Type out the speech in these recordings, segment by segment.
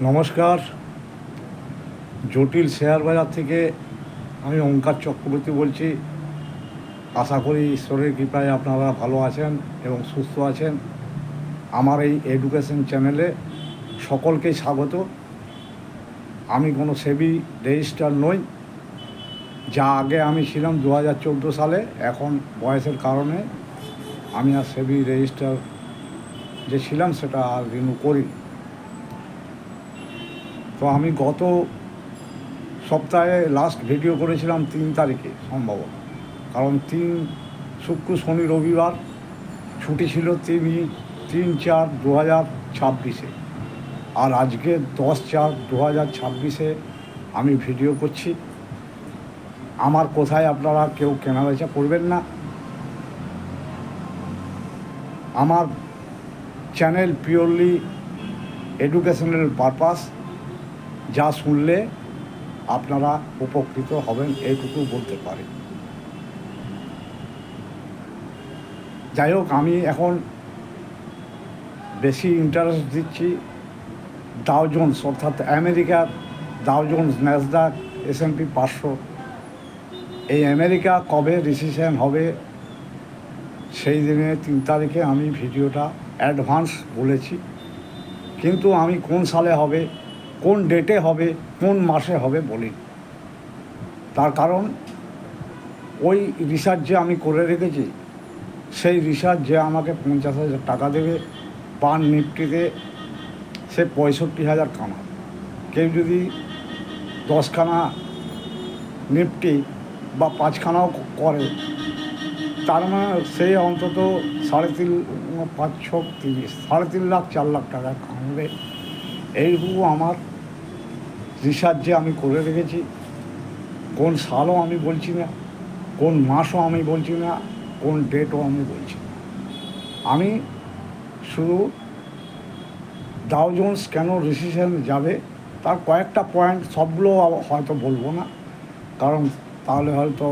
নমস্কার। জটিল শেয়ার বাজার থেকে আমি ওঙ্কার চক্রবর্তী বলছি। আশা করি ঈশ্বরের কৃপায় আপনারা ভালো আছেন এবং সুস্থ আছেন। আমার এই এডুকেশন চ্যানেলে সকলকেই স্বাগত। আমি কোনো সেবি রেজিস্টার নই। যা আগে আমি ছিলাম 2014 সালে, এখন বয়সের কারণে আমি আর সেবি রেজিস্টার যে ছিলাম সেটা আর রিনিউ করি। তো আমি গত সপ্তাহে লাস্ট ভিডিও করেছিলাম 3 তারিখে সম্ভবত, কারণ শুক্র শনি রবিবার ছুটি ছিল 3/4/2026, আর আজকে 10/4/2026 আমি ভিডিও করছি। আমার কোথায় আপনারা কেউ কেনাবেচা করবেন না। আমার চ্যানেল পিওরলি এডুকেশনাল পারপাস। যা শুনলে আপনারা উপকৃত হবেন এইটুকু বলতে পারি। যাই হোক, আমি এখন বেশি ইন্টারেস্ট দিচ্ছি ডাও জোন্স, অর্থাৎ আমেরিকার ডাও জোন্স, ন্যাসডাক, S&P 500। এই আমেরিকা কবে রিসেশন হবে সেই দিনে 3 তারিখে আমি ভিডিওটা অ্যাডভান্স বলেছি, কিন্তু আমি কোন সালে হবে, কোন ডেটে হবে, কোন মাসে হবে বলি। তার কারণ ওই রিসার্চ যে আমি করে রেখেছি, সেই রিসার্চ যে আমাকে 50,000 টাকা দেবে পার নিফটিতে, সে 65,000 কানা। কেউ যদি 10খানা নিফটি বা 5খানাও করে, তার মানে সে অন্তত 3.5-4 লাখ 4 লাখ টাকা কামাবে। এইটুকু আমার রিসার্চ যে আমি করে রেখেছি। কোন সালও আমি বলছি না, কোন মাসও আমি বলছি না, কোন ডেটও আমি বলছি না। আমি শুধু ডাও জোন্স কেন রিসেশন যাবে তার কয়েকটা পয়েন্ট, সবগুলো হয়তো বলবো না, কারণ তাহলে হয়তো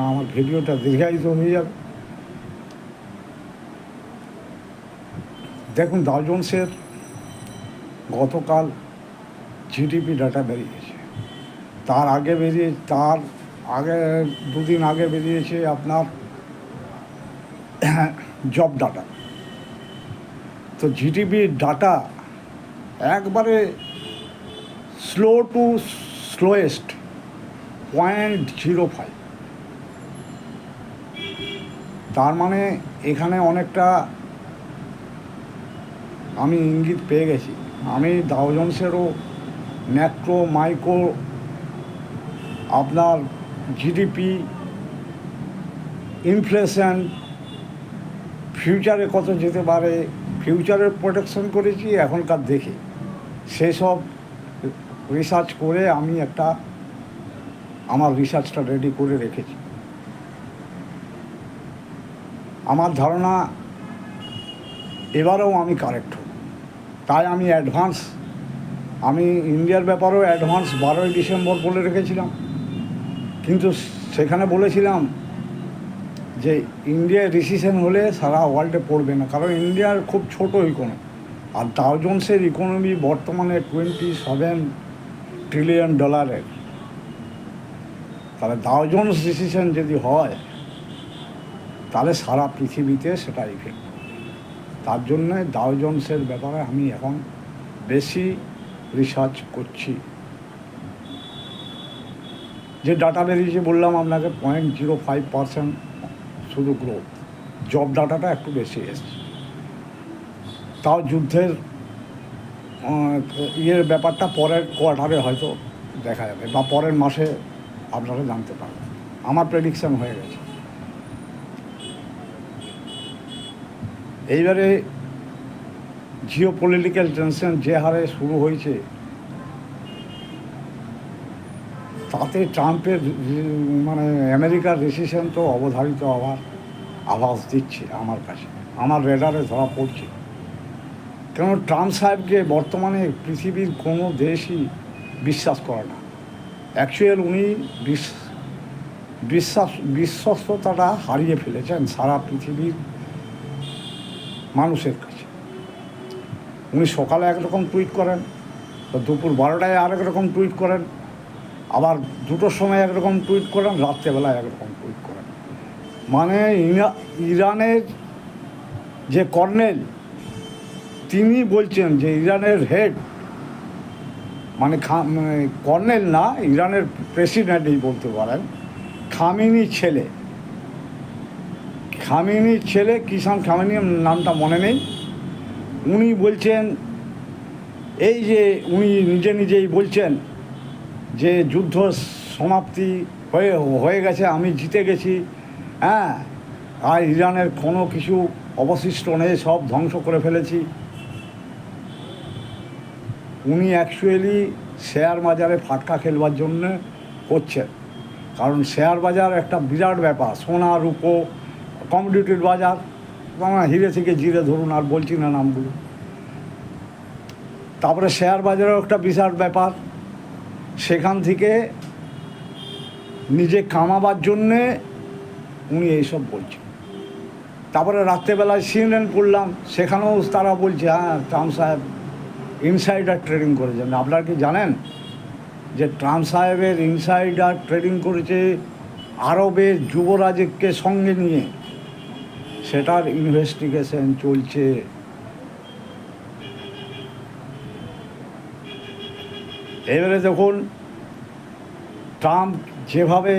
আমার ভিডিওটা দীর্ঘায়িত হয়ে যাবে। দেখুন, ডাও জোন্সের গতকাল জিডিপি ডাটা বেরিয়েছে। তার আগে দুদিন আগে বেরিয়েছে আপনার জব ডাটা। তো জিডিপি ডাটা একবারে স্লো টু স্লোয়েস্ট 0.05। তার মানে এখানে অনেকটা আমি ইঙ্গিত পেয়ে গেছি। আমি ডাও জোন্সেরও ম্যাক্রো মাইক্রো, আপনার জিডিপি, ইনফ্লেশন, ফিউচারে কত যেতে পারে, ফিউচারের প্রোটেকশন করেছি এখনকার দেখে। সেসব রিসার্চ করে আমি আমার রিসার্চটা রেডি করে রেখেছি। আমার ধারণা এবারেও আমি কারেক্ট হব। তাই আমি আমি ইন্ডিয়ার ব্যাপারেও অ্যাডভান্স 12ই ডিসেম্বর বলে রেখেছিলাম, কিন্তু সেখানে বলেছিলাম যে ইন্ডিয়ায় রিসেশন হলে সারা ওয়ার্ল্ডে পড়বে না, কারণ ইন্ডিয়ার খুব ছোটো ইকোনমি, আর ডাও জোন্সের ইকোনমি বর্তমানে $27 ট্রিলিয়ন। তাহলে ডাও জোন্স রিসেশন যদি হয় তাহলে সারা পৃথিবীতে সেটা ইফেক্ট করবে। তার জন্যে ডাও জোন্সের ব্যাপারে আমি এখন বেশি রিসার্চ করছি। যে ডাটা বেরিয়েছে বললাম আপনাকে 0.05% শুধু গ্রোথ। জব ডাটাটা একটু বেশি এসছে, তাও যুদ্ধের ব্যাপারটা পরের কোয়ার্টারে হয়তো দেখা যাবে, বা পরের মাসে আপনারা জানতে পারবেন। আমার প্রেডিকশান হয়ে গেছে। এইবারে জিওপলিটিক্যাল টেনশন যে হারে শুরু হয়েছে, তাতে ট্রাম্পের আমেরিকার রিসেশন তো অবধারিত হওয়ার আভাস দিচ্ছে আমার কাছে, আমার রেডারে ধরা পড়ছে। কেন, ট্রাম্প সাহেবকে বর্তমানে পৃথিবীর কোনো দেশই বিশ্বাস করে না। উনি বিশ্বস্ততাটা হারিয়ে ফেলেছেন সারা পৃথিবীর মানুষের কাছে। উনি সকালে একরকম টুইট করেন, তো দুপুর 12টায় আরেক রকম টুইট করেন, আবার 2টোর সময় একরকম টুইট করেন, রাত্রেবেলায় একরকম টুইট করেন। মানে ইরানের যে কর্নেল, তিনি বলছেন যে ইরানের হেড মানে কর্নেল না, ইরানের প্রেসিডেন্টই বলতে পারেন, খামেনির ছেলে কিষান খামেনি, নামটা মনে নেই, উনি বলছেন এই যে উনি নিজেই বলছেন যে যুদ্ধ সমাপ্তি হয়ে গেছে, আমি জিতে গেছি, হ্যাঁ, আর ইরানের কোনো কিছু অবশিষ্ট নেই, সব ধ্বংস করে ফেলেছি। উনি অ্যাকচুয়ালি শেয়ার বাজারে ফাটকা খেলবার জন্য করছেন, কারণ শেয়ার বাজার একটা বিরাট ব্যাপার, সোনা রূপো কমোডিটির বাজার, হিরে থেকে জিরে ধরুন, আর বলছি না নামগুলো। তারপরে শেয়ার বাজারেও একটা বিরাট ব্যাপার, সেখান থেকে নিজে কামাবার জন্যে উনি এইসব বলছেন। তারপরে রাত্রেবেলায় CNN পড়লাম, সেখানেও তারা বলছে হ্যাঁ ট্রাম্প সাহেব ইনসাইডার ট্রেডিং করেছেন। আপনারা কি জানেন যে ট্রাম্প সাহেবের ইনসাইডার ট্রেডিং করেছে আরবের যুবরাজকে সঙ্গে নিয়ে? সেটার ইনভেস্টিগেশন চলছে। এবারে দেখুন ট্রাম্প যেভাবে,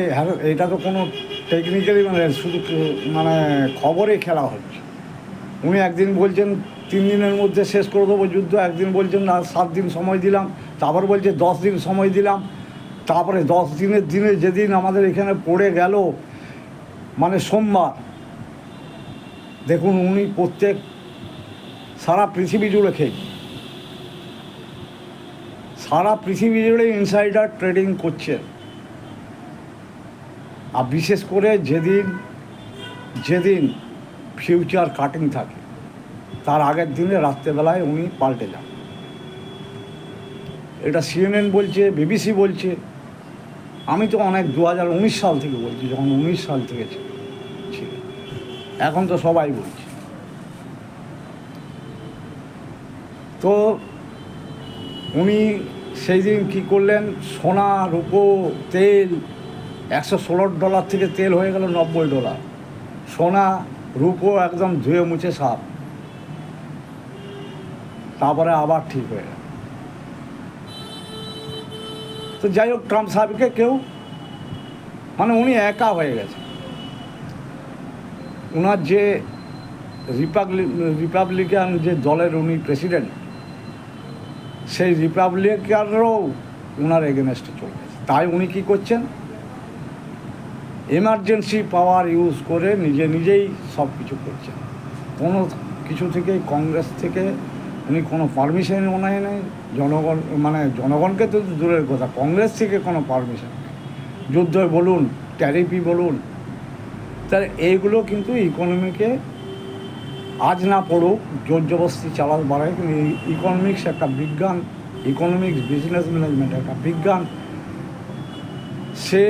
এটা তো কোনো টেকনিক্যালি শুধু খবরে খেলা হচ্ছে। উনি একদিন বলছেন 3 দিনের মধ্যে শেষ করে দেবো যুদ্ধ, একদিন বলছেন না 7 দিন সময় দিলাম, তারপর বলছে 10 দিন সময় দিলাম, তারপরে 10 দিনের দিনে যেদিন আমাদের এখানে পড়ে গেল সোমবার, দেখুন উনি সারা পৃথিবী জুড়ে ইনসাইডার ট্রেডিং করছেন। আর বিশেষ করে যেদিন ফিউচার কাটিং থাকে তার আগের দিনে রাত্রেবেলায় উনি পাল্টে যান। এটা CNN বলছে, BBC বলছে। আমি তো অনেক 2019 সাল থেকে বলছি, যখন 19 সাল থেকে ছিল, এখন তো সবাই বলছে। তো উনি সেই দিন কী করলেন, সোনা রূপো তেল $116 থেকে তেল হয়ে গেল $90, সোনা রূপো একদম ধুয়ে মুছে সাফ, তারপরে আবার ঠিক হয়ে গেল। তো যাই হোক, ট্রাম্প সাহেবকে কেউ উনি একা হয়ে গেছে। ওনার যে রিপাবলিকান যে দলের উনি প্রেসিডেন্ট, সেই রিপাবলিকানরাও ওনার এগেনস্টে চলে গেছে। তাই উনি কী করছেন, এমার্জেন্সি পাওয়ার ইউজ করে নিজেই সব কিছু করছেন। কোনো কিছু থেকে, কংগ্রেস থেকে উনি কোনো পারমিশন নেয় নাই, জনগণকে তো দূরের কথা, কংগ্রেস থেকে কোনো পারমিশন নেই। যুদ্ধ বলুন, ট্যারিফই বলুন, তার এইগুলো কিন্তু ইকোনমিকে আজ না পড়ুক, জোর জবস্তি চালাতে পারে। কিন্তু ইকোনমিক্স একটা বিজ্ঞান, ইকোনমিক্স বিজনেস ম্যানেজমেন্ট একটা বিজ্ঞান। সে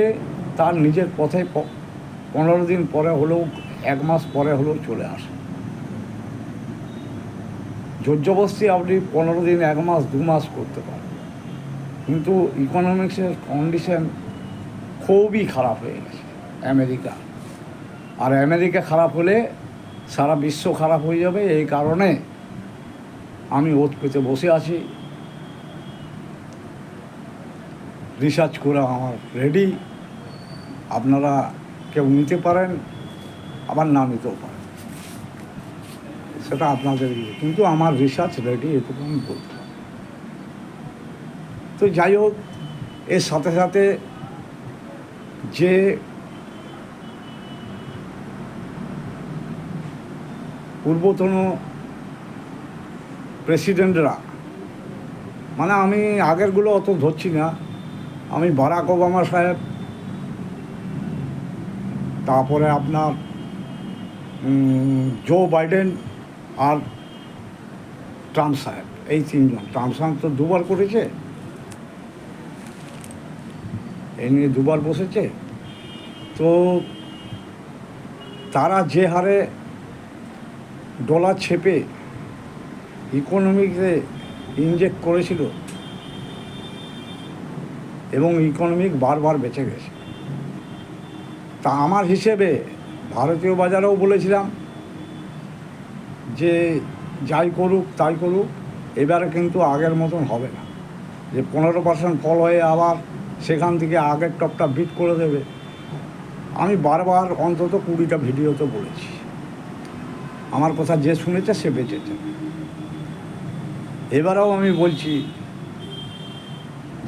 তার নিজের পথে 15 দিন পরে হলেও, 1 মাস পরে হলেও চলে আসে। জোর জবস্তি আপনি 15 দিন, 1 মাস, 2 মাস করতে পারেন, কিন্তু ইকোনমিক্সের কন্ডিশন খুবই খারাপ হয়ে গেছে আমেরিকা। আর আমেরিকা খারাপ হলে সারা বিশ্ব খারাপ হয়ে যাবে। এই কারণে আমি ওত পেতে বসে আছি, রিসার্চ করে আমার রেডি। আপনারা কেউ নিতে পারেন, আবার না নিতেও পারেন, সেটা আপনাদের ইয়ে, কিন্তু আমার রিসার্চ রেডি, এটুকু আমি বলতে পারি। তো যাই হোক, এর সাথে সাথে যে পূর্বতন প্রেসিডেন্টরা, আমি আগেরগুলো অত ধরছি না, আমি বারাক ওবামা সাহেব, তারপরে আপনার জো বাইডেন আর ট্রাম্প সাহেব, এই 3 জন। ট্রাম্প সাহেব তো 2বার করেছে, এই নিয়ে 2বার বসেছে। তো তারা যে হারে ডলার ছেপে ইকোনমিক্সে ইনজেক্ট করেছিল এবং ইকোনমিক বারবার বেঁচে গেছে। তা আমার হিসেবে ভারতীয় বাজারেও বলেছিলাম যে যাই করুক তাই করুক, এবারে কিন্তু আগের মতন হবে না যে 15% ফল হয়ে আবার সেখান থেকে আগের টপটা বিট করে দেবে। আমি বারবার অন্তত 20টা ভিডিওতে বলেছি, আমার কথা যে শুনেছে সে বেঁচেছে। এবারেও আমি বলছি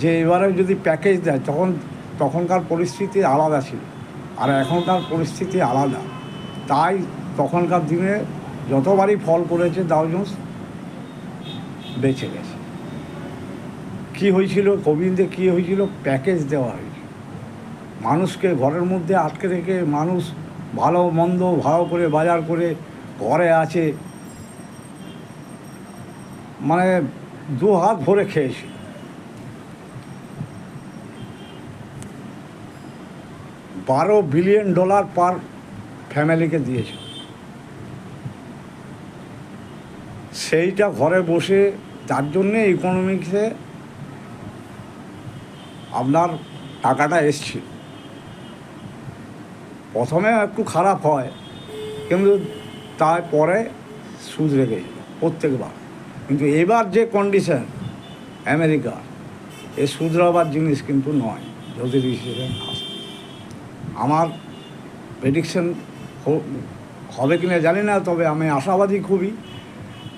যে এবারে যদি প্যাকেজ দেয় তখনকার পরিস্থিতি আলাদা ছিল, আর এখনকার পরিস্থিতি আলাদা। তাই তখনকার দিনে যতবারই ফল করেছে ডাও জোন্স বেঁচে গেছে। কী হয়েছিল কোভিডে, কী হয়েছিল? প্যাকেজ দেওয়া হয়েছিল মানুষকে ঘরের মধ্যে আটকে রেখে, মানুষ ভালো মন্দ ভালো করে বাজার করে ঘরে আছে, মানে 2 হাত ভরে খেয়েছিল। $12 বিলিয়ন পার ফ্যামিলিকে দিয়েছে। সেইটা ঘরে বসে, যার জন্যে ইকোনমিক্সে আপনার টাকাটা এসছিল। প্রথমে একটু খারাপ হয়, কিন্তু তারপরে শুধরে গেছিল প্রত্যেকবার। কিন্তু এবার যে কন্ডিশন আমেরিকার, এ শুধরাবার জিনিস কিন্তু নয় যদি রিসেশন আসে। আমার প্রেডিকশন হবে কিনা জানি না, তবে আমি আশাবাদী খুবই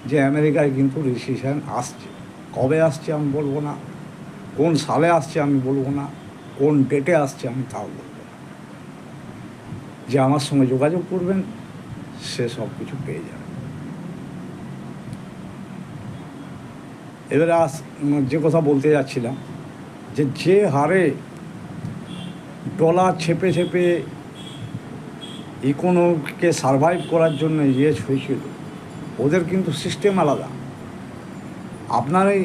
যে আমেরিকায় কিন্তু রিসেশন আসছে। কবে আসছে আমি বলবো না, কোন সালে আসছে আমি বলবো না, কোন ডেটে আসছে আমি তাও বলবো না। যে আমার সঙ্গে যোগাযোগ করবেন সে সব কিছু পেয়ে যাবে। এবারে যে কথা বলতে যাচ্ছিলাম, যে হারে ডলার ছেপে ছেপে ইকোনমিকে সারভাইভ করার জন্য ইয়েস হয়েছিল, ওদের কিন্তু সিস্টেম আলাদা। আপনার এই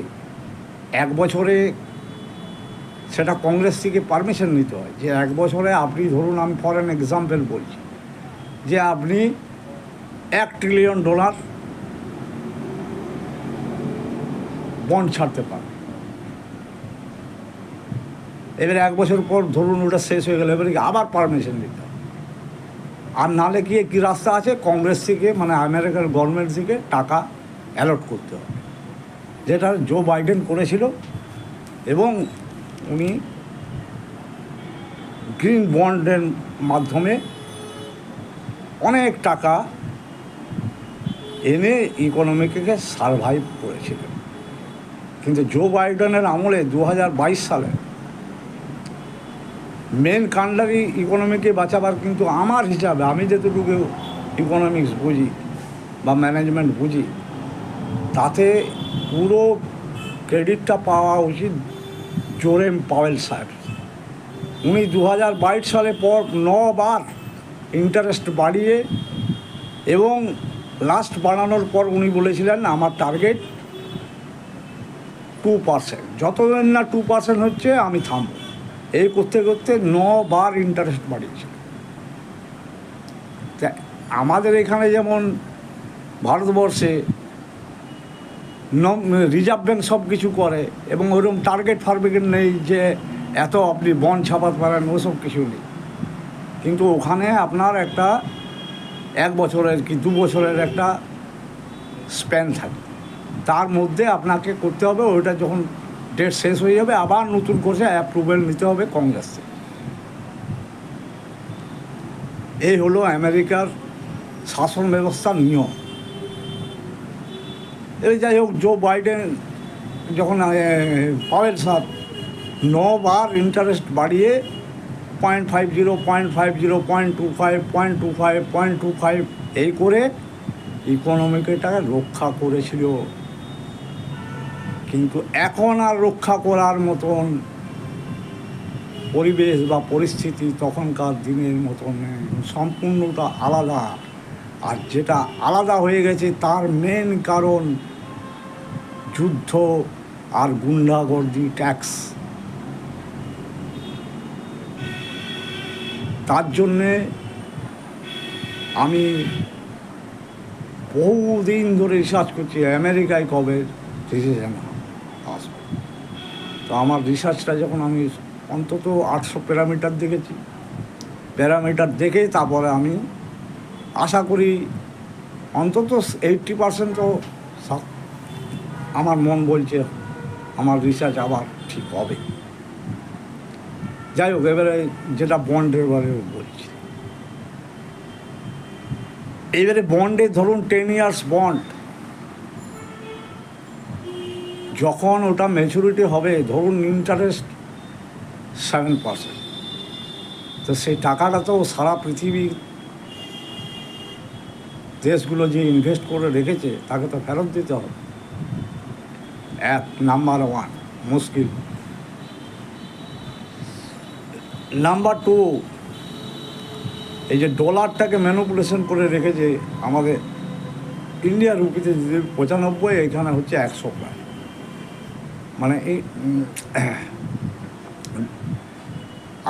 1 বছরে, সেটা কংগ্রেস থেকে পারমিশন নিতে হয় যে 1 বছরে আপনি ধরুন, আমি ফর অ্যান এক্সাম্পল বলছি, যে আপনি $1 ট্রিলিয়ন বন্ড ছাড়তে পারেন। এবারে 1 বছর পর ধরুন ওটা শেষ হয়ে গেল, এবারে আবার পারমিশন দিতে হবে। আর নালে গিয়ে কী রাস্তা আছে, কংগ্রেস থেকে মানে আমেরিকার গভর্নমেন্ট থেকে টাকা অ্যালট করতে হবে, যেটা জো বাইডেন করেছিল। এবং উনি গ্রিন বন্ডের মাধ্যমে অনেক টাকা এনে ইকোনমিকে সারভাইভ করেছিলেন। কিন্তু জো বাইডেনের আমলে 2022 সালে মেন কান্ডারি ইকোনমিকে বাঁচাবার, কিন্তু আমার হিসাবে, আমি যেটুকু ইকোনমিক্স বুঝি বা ম্যানেজমেন্ট বুঝি, তাতে পুরো ক্রেডিটটা পাওয়া উচিত জোরেম পাওয়েল সাহেব। উনি 2022 সালে পর 9 বার ইন্টারেস্ট বাড়িয়ে, এবং লাস্ট বাড়ানোর পর উনি বলেছিলেন আমার টার্গেট 2%, যতদিন না 2% হচ্ছে আমি থামব। এই করতে করতে 9 বার ইন্টারেস্ট বাড়িয়েছে। তা আমাদের এখানে যেমন ভারতবর্ষে রিজার্ভ ব্যাঙ্ক সব কিছু করে, এবং ওরকম টার্গেট ফার্গেট নেই যে এত আপনি বন্ড ছাপাতে পারেন, ওসব কিছু নেই। কিন্তু ওখানে আপনার একটা 1 বছরের কি 2 বছরের একটা স্প্যান থাকে, তার মধ্যে আপনাকে করতে হবে। ওইটা যখন ডেট শেষ হয়ে যাবে, আবার নতুন করে অ্যাপ্রুভেল নিতে হবে কংগ্রেস থেকে। এই হলো আমেরিকার শাসন ব্যবস্থার নিয়ম। এই যাই হোক, জো বাইডেন যখন পাওয়েল সাহেব 9 বার ইন্টারেস্ট বাড়িয়ে 0.50, 0.50, 0.25, 0.25, 0.25 এই করে ইকোনমিটাকে রক্ষা করেছিল। কিন্তু এখন আর রক্ষা করার মতন পরিবেশ বা পরিস্থিতি তখনকার দিনের মতন সম্পূর্ণটা আলাদা। আর যেটা আলাদা হয়ে গেছে তার মেন কারণ যুদ্ধ আর গুন্ডাগর্দি, ট্যাক্স। তার জন্যে আমি বহুদিন ধরে রিসার্চ করছি আমেরিকায় কবে রিসেশন আসবে। তো আমার রিসার্চটা যখন আমি অন্তত 800 প্যারামিটার দেখেছি, প্যারামিটার দেখে তারপরে আমি আশা করি অন্তত 80% তো আমার মন বলছে আমার রিসার্চ আবার ঠিক হবে। যাই হোক, এবারে যেটা বন্ডের বারে বলছি, এবারে বন্ডে ধরুন 10 ইয়ার্স বন্ড, যখন ওটা ম্যাচুরিটি হবে ধরুন ইন্টারেস্ট 7%, তো সেই টাকাটা তো সারা পৃথিবী দেশগুলো যে ইনভেস্ট করে রেখেছে তাকে তো ফেরত দিতে হবে। নাম্বার 1 মুশকিল। নাম্বার 2, এই যে ডলারটাকে ম্যানিপুলেশন করে রেখেছে আমাদের ইন্ডিয়ার রুপিতে যদি 95, এখানে হচ্ছে 100 প্রায়, মানে এই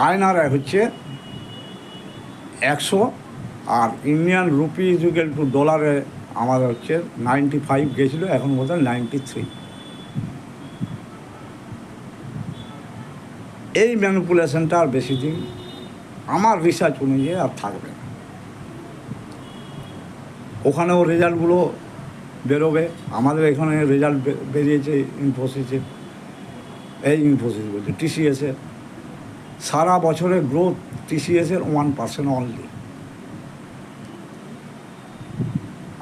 আয়নারায় হচ্ছে 100, আর ইন্ডিয়ান রুপি ইজুকেল টু ডলারে আমাদের হচ্ছে 95 গেছিলো, এখন বোধ হয় 93। এই ম্যানিপুলেশনটা আর বেশি দিন আমার রিসার্চ অনুযায়ী আর থাকবে না। ওখানেও রেজাল্টগুলো বেরোবে, আমাদের এখানে রেজাল্ট বেরিয়েছে ইনফোসিসে, ইনফোসিস বলছে টিসিএসের সারা বছরের গ্রোথ টিসিএসের 1% অনলি,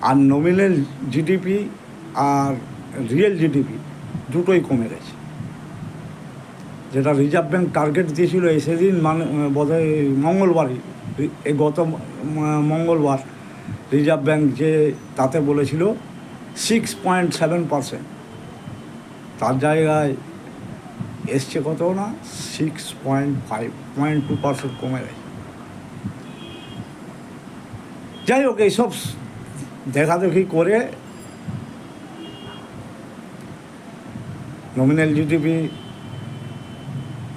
আর নমিনাল জিডিপি আর রিয়েল জিডিপি দুটোই কমে গেছে। যেটা রিজার্ভ ব্যাঙ্ক টার্গেট দিয়েছিল সেদিন, মানে বোধহয় মঙ্গলবারই, এই গত মঙ্গলবার রিজার্ভ ব্যাঙ্ক যে তাতে বলেছিল 6.7%, তার জায়গায় এসছে কত না 6.5.2% কমে গেছে। যাই হোক, এইসব দেখাদেখি করে নমিনাল জিডিপি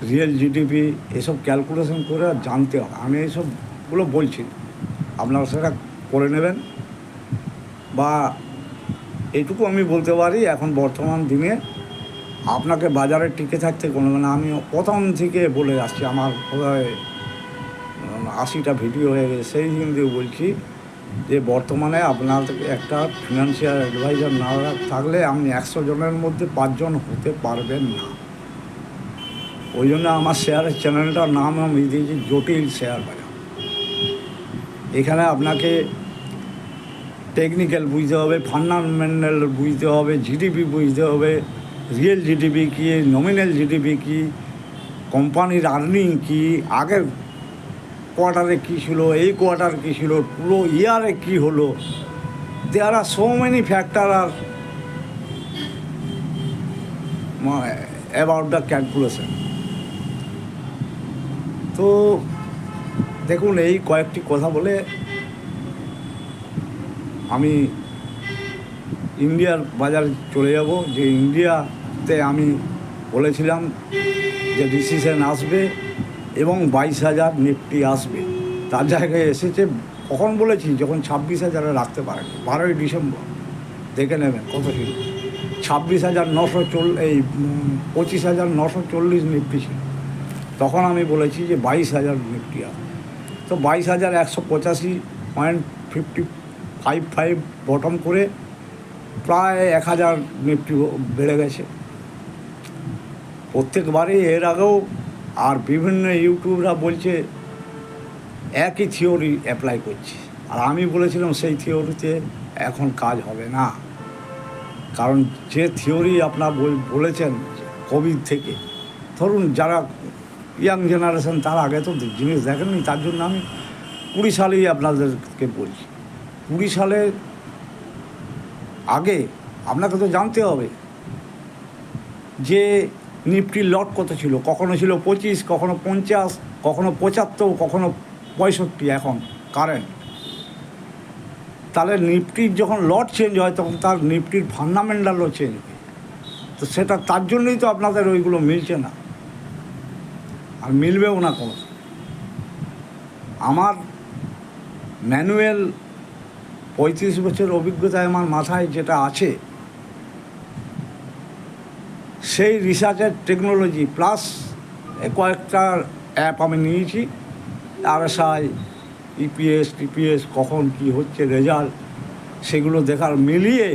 রিয়েল জিডিপি এসব ক্যালকুলেশন করে জানতে হয়। আমি এইসবগুলো বলছি, আপনারা সেটা করে নেবেন। বা এইটুকু আমি বলতে পারি, এখন বর্তমান দিনে আপনাকে বাজারে টিকে থাকতে কোনো, মানে আমি প্রথম থেকে বলে আসছি, আমার প্রায় 80টা ভিডিও হয়ে গেছে, সেই দিন দিয়ে বলছি যে বর্তমানে আপনাদেরকে একটা ফিনান্সিয়াল অ্যাডভাইজার না থাকলে আপনি 100 জনের মধ্যে 5 জন হতে পারবেন না। ওই জন্য আমার শেয়ারের চ্যানেলটার নাম আমি দিয়েছি জটিল শেয়ার বাজার। এখানে আপনাকে টেকনিক্যাল বুঝতে হবে, ফান্ডামেন্টাল বুঝতে হবে, জিডিপি বুঝতে হবে, রিয়েল জিডিপি কী, নমিনাল জিডিপি কী, কোম্পানির আর্নিং কী, আগের কোয়ার্টারে কী ছিল, এই কোয়ার্টার কী ছিল, পুরো ইয়ারে কী হলো। There are so many factor are about the calculation. তো দেখুন, এই কয়েকটি কথা বলে আমি ইন্ডিয়ার বাজারে চলে যাব। যে ইন্ডিয়াতে আমি বলেছিলাম যে রিসেশন আসবে এবং 22,000 নিফটি আসবে, তার জায়গায় এসেছে কখন বলেছি, যখন 26,000-এ রাখতে পারেন। 12ই ডিসেম্বর দেখে নেবেন কত ছিল, 26,940, এই 25,940 নিফটি ছিল। তখন আমি বলেছি যে 22,000 নিফটি আসবে। তো 22,185.55 বটম করে প্রায় 1,000 নিফটি বেড়ে গেছে প্রত্যেকবারই, এর আগেও। আর বিভিন্ন ইউটিউবরা বলছে একই থিওরি অ্যাপ্লাই করছে, আর আমি বলেছিলাম সেই থিওরিতে এখন কাজ হবে না। কারণ যে থিওরি আপনার বলেছেন কোভিড থেকে, ধরুন যারা ইয়াং জেনারেশন তার আগে তো জিনিস দেখেননি, তার জন্য আমি 20 সালেই আপনাদেরকে বলছি। 20 সালে আগে আপনাকে তো জানতে হবে যে নিফটির লট কত ছিল, কখনো ছিল 25, কখনো 50, কখনো 75, কখনো 65 এখন কারেন্ট। তাহলে নিফটির যখন লট চেঞ্জ হয় তখন তার নিফটির ফান্ডামেন্টালও চেঞ্জ হয়। তো সেটা তার জন্যই তো আপনাদের ওইগুলো মিলছে না, আর মিলবেও না কোনো। আমার ম্যানুয়াল 35 বছর অভিজ্ঞতায় আমার মাথায় যেটা আছে, সেই রিসার্চের টেকনোলজি প্লাস কয়েকটা অ্যাপ আমি নিয়েছি, RSI, EPS TPS, কখন কি হচ্ছে রেজাল্ট, সেগুলো দেখার মিলিয়ে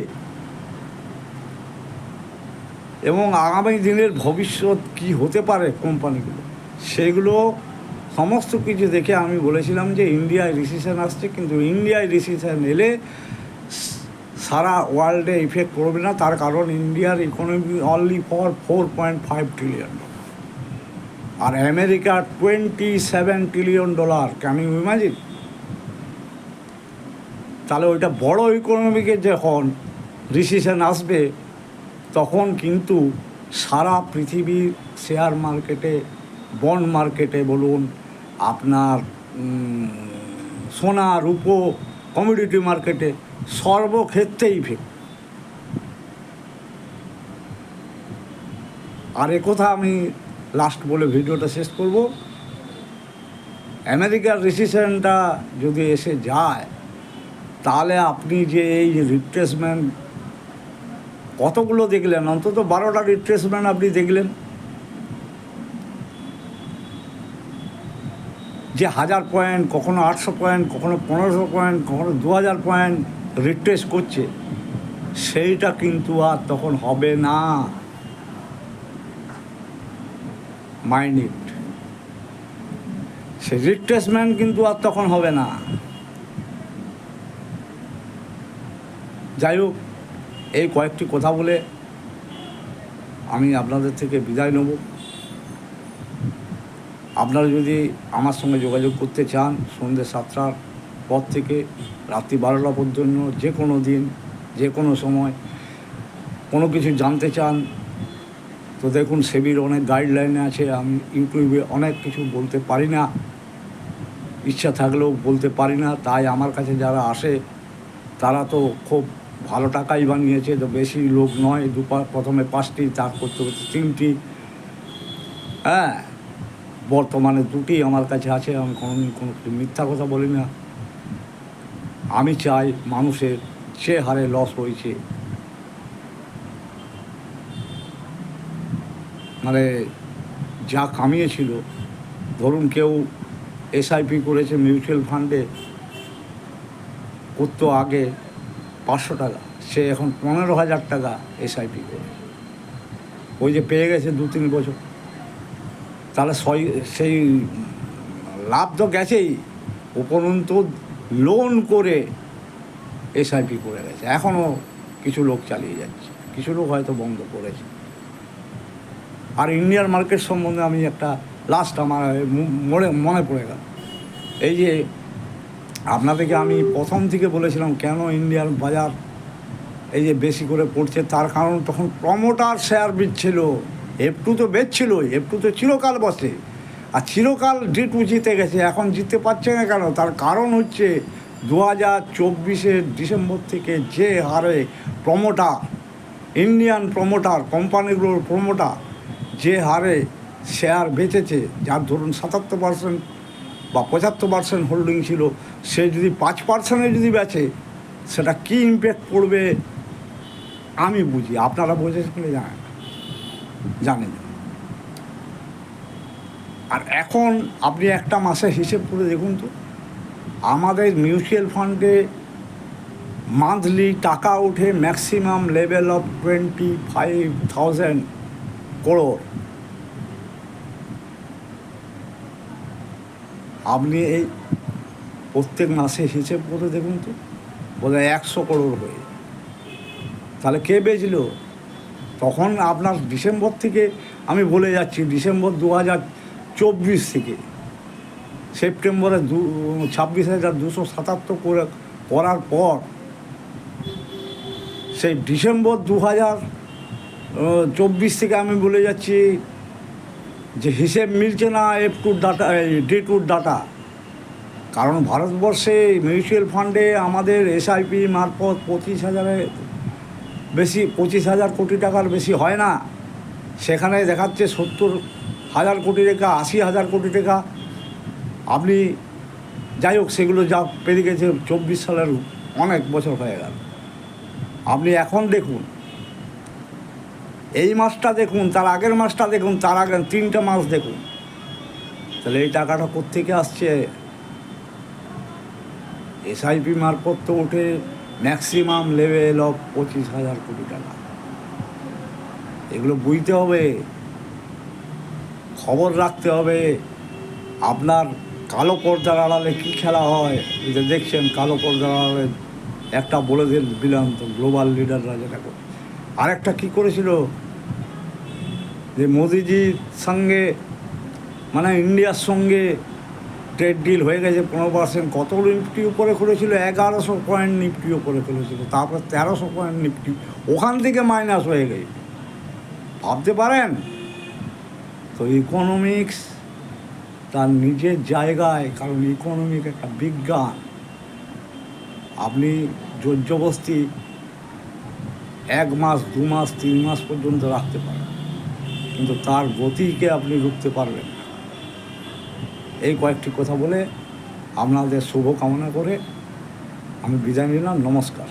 এবং আগামী দিনের ভবিষ্যৎ কি হতে পারে কোম্পানিগুলো, সেগুলো সমস্ত কিছু দেখে আমি বলেছিলাম যে ইন্ডিয়ায় রিসেশন আসছে, কিন্তু ইন্ডিয়ায় রিসেশন এলে সারা ওয়ার্ল্ডে ইফেক্ট করবে না। তার কারণ ইন্ডিয়ার ইকোনমি অনলি ফর 4.5 ট্রিলিয়ন, আর আমেরিকার $27 ট্রিলিয়ন। Can you imagine? তাহলে ওইটা বড় ইকোনমিকে যখন রিসেশন আসবে, তখন কিন্তু সারা পৃথিবীর শেয়ার মার্কেটে, বন্ড মার্কেটে বলুন, আপনার সোনা রূপো, কমোডিটি মার্কেটে, সর্বক্ষেত্রে ইফেক্ট। আর একথা আমি লাস্ট বলে ভিডিওটা শেষ করব, আমেরিকার রিসেশনটা যদি এসে যায়, তাহলে আপনি যে এই রিট্রেসমেন্ট কতগুলো দেখলেন, অন্তত 12টা রিট্রেসমেন্ট আপনি দেখলেন, যে 1000 পয়েন্ট, কখনো 800 পয়েন্ট, কখনো 1500 পয়েন্ট, কখনো 2000 পয়েন্ট রিট্রেস করছে, সেইটা কিন্তু আর তখন হবে না। মাইন্ড ইট, সেই রিট্রেসমেন্ট কিন্তু আর তখন হবে না। যাই হোক, এই কয়েকটি কথা বলে আমি আপনাদের থেকে বিদায় নেব। আপনারা যদি আমার সঙ্গে যোগাযোগ করতে চান, সন্ধ্যে 7টার পর থেকে রাত্রি 12টা পর্যন্ত, যে কোনো দিন, যে কোনো সময় কোনো কিছু জানতে চান, তো দেখুন সেবির অনেক গাইডলাইনে আছে। আমি ইউটিউবে অনেক কিছু বলতে পারি না, ইচ্ছা থাকলেও বলতে পারি না। তাই আমার কাছে যারা আসে তারা তো খুব ভালো টাকাই বানিয়েছে, তো বেশি লোক নয়, প্রথমে 5টি, তার করতে করতে 3টি, হ্যাঁ, বর্তমানে 2টি আমার কাছে আছে। আমি কোনোদিন কোনো মিথ্যা কথা বলি না। আমি চাই মানুষের যে হারে লস হয়েছে, মানে যা কামিয়েছিল, ধরুন কেউ SIP করেছে মিউচুয়াল ফান্ডে, করতো আগে 500 টাকা, সে এখন 15,000 টাকা SIP করে, ওই যে পেয়ে গেছে 2-3 বছর, তাহলে সেই লাভ তো গেছেই, উপরন্তু লোন করে SIP করে গেছে। এখনও কিছু লোক চালিয়ে যাচ্ছে, কিছু লোক হয়তো বন্ধ করেছে। আর ইন্ডিয়ান মার্কেট সম্বন্ধে আমি একটা লাস্ট আমার মনে পড়ে গেল, এই যে আপনাদেরকে আমি প্রথম থেকে বলেছিলাম কেন ইন্ডিয়ান বাজার এই যে বেশি করে পড়ছে, তার কারণ তখন প্রমোটার শেয়ার বিচ্ছিল, F2 তো বেচছিল, F2 তো চিরকাল বসে, আর চিরকাল D2 জিতে গেছে, এখন জিততে পারছে না কেন? তার কারণ হচ্ছে 2024 ডিসেম্বর থেকে যে হারে প্রমোটার, ইন্ডিয়ান প্রমোটার, কোম্পানিগুলোর প্রমোটার যে হারে শেয়ার বেচেছে, যার ধরুন 77% বা 75% হোল্ডিং ছিল, সে যদি 5% যদি বেচে, সেটা কী ইম্প্যাক্ট পড়বে আমি বুঝি। আপনারা বুঝেছেন কি জানেন। আর এখন আপনি একটা মাসে হিসেব করে দেখুন তো, আমাদের মিউচুয়াল ফান্ডে মান্থলি টাকা ওঠে ম্যাক্সিমাম লেভেল অফ 25,000 crore। আপনি এই প্রত্যেক মাসে হিসেব করে দেখুন তো, বোধহয় 100 crore হয়ে, তাহলে কে বেচল? তখন আপনার ডিসেম্বর থেকে, আমি বলে যাচ্ছি, ডিসেম্বর 2024 থেকে সেপ্টেম্বরে 26,277 করে করার পর, সেই ডিসেম্বর 2024 থেকে আমি বলে যাচ্ছি যে হিসেব মিলছে না F2 ডাটা, D2 ডাটা। কারণ ভারতবর্ষে মিউচুয়াল ফান্ডে আমাদের SIP মারফত 25,000 কোটি টাকার বেশি হয় না। সেখানে দেখাচ্ছে 70,000 কোটি টাকা, 80,000 কোটি টাকা। আপনি যাই হোক, সেগুলো যা পেরিয়ে গেছে 24 সালের অনেক বছর হয়ে গেল। আপনি এখন দেখুন, এই মাসটা দেখুন, তার আগের মাসটা দেখুন, তার আগের 3টে মাস দেখুন, তাহলে এই টাকাটা কোত্থেকে আসছে? এসআইপি মারফত তো ওঠে ম্যাক্সিমাম লেভেল অফ 25,000 কোটি টাকা। এগুলো বুঝতে হবে, খবর রাখতে হবে। আপনার কালো পর্দার আড়ালে কী খেলা হয়, এই যে দেখছেন কালো পর্দার আড়ালে একটা বলে দিলাম তো, গ্লোবাল লিডাররা যেটা করে। আরেকটা কী করেছিল, যে মোদিজির সঙ্গে মানে ইন্ডিয়ার সঙ্গে ট্রেড ডিল হয়ে গেছে 15%, কত নিফটি উপরে খুলেছিল? 1100 পয়েন্ট নিফটি উপরে খুলেছিল, তারপর 1300 পয়েন্ট নিফটি ওখান থেকে মাইনাস হয়ে গেছে। ভাবতে পারেন? তো ইকোনমিক্স তার নিজের জায়গায়, কারণ ইকোনমিক একটা বিজ্ঞান। আপনি জোরজবস্তি 1 মাস 2 মাস 3 মাস পর্যন্ত রাখতে পারেন, কিন্তু তার গতিকে আপনি রুখতে পারবেন না। এই কয়েকটি কথা বলে আপনাদের শুভ কামনা করে আমি বিদায় নিলাম। নমস্কার।